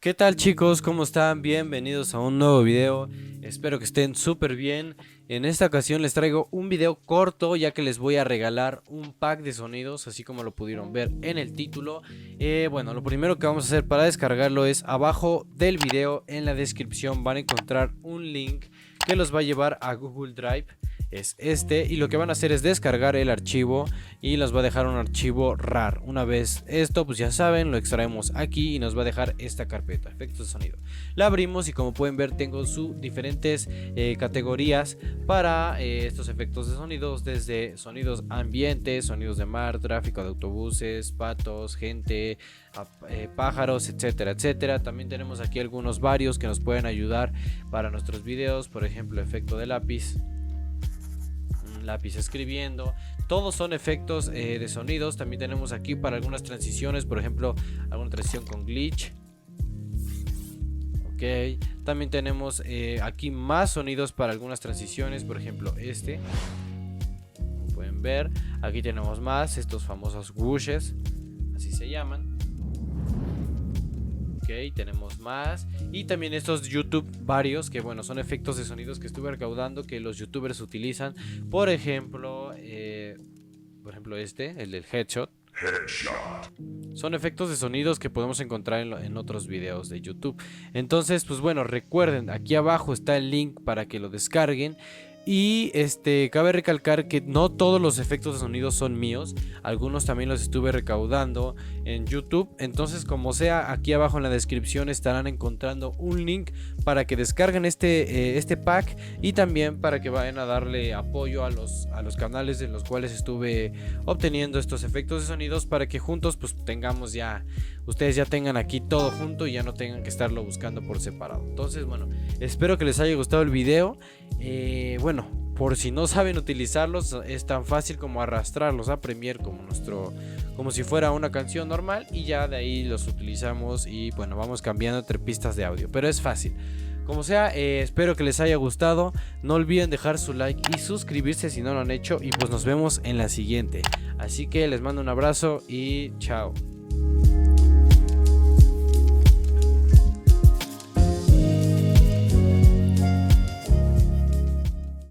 ¿Qué tal chicos? ¿Cómo están? Bienvenidos a un nuevo video. Espero que estén súper bien. En esta ocasión les traigo un video corto ya que les voy a regalar un pack de sonidos, así como lo pudieron ver en el título. Bueno, lo primero que vamos a hacer para descargarlo es abajo del video en la descripción van a encontrar un link que los va a llevar a Google Drive. Es este, y lo que van a hacer es descargar el archivo y nos va a dejar un archivo RAR. Una vez esto, pues ya saben, lo extraemos aquí y nos va a dejar esta carpeta, efectos de sonido. La abrimos y como pueden ver tengo sus diferentes categorías para estos efectos de sonidos, desde sonidos ambientes, sonidos de mar, tráfico de autobuses, patos, gente, pájaros, etcétera, etcétera. También tenemos aquí algunos varios que nos pueden ayudar para nuestros videos, por ejemplo, efecto de lápiz escribiendo. Todos son efectos de sonidos. También tenemos aquí para algunas transiciones, por ejemplo, alguna transición con glitch. Ok, también tenemos aquí más sonidos para algunas transiciones, por ejemplo este, como pueden ver. Aquí tenemos más, estos famosos whooshes, así se llaman. Ok, tenemos más. Y también estos YouTube varios, que bueno, son efectos de sonidos que estuve recaudando, que los youtubers utilizan. Por ejemplo, este, el del headshot. Son efectos de sonidos que podemos encontrar en otros videos de YouTube. Entonces, pues bueno, recuerden, aquí abajo está el link para que lo descarguen. Y cabe recalcar que no todos los efectos de sonido son míos, algunos también los estuve recaudando en YouTube. Entonces, como sea, aquí abajo en la descripción estarán encontrando un link para que descarguen este pack, y también para que vayan a darle apoyo a los canales de los cuales estuve obteniendo estos efectos de sonidos, para que juntos pues tengamos ustedes ya tengan aquí todo junto y ya no tengan que estarlo buscando por separado. Entonces, bueno, espero que les haya gustado el video. Bueno, por si no saben utilizarlos, es tan fácil como arrastrarlos a Premiere como si fuera una canción normal, y ya de ahí los utilizamos y bueno, vamos cambiando entre pistas de audio, pero es fácil. Como sea, espero que les haya gustado. No olviden dejar su like y suscribirse si no lo han hecho, y pues nos vemos en la siguiente. Así que les mando un abrazo y chao.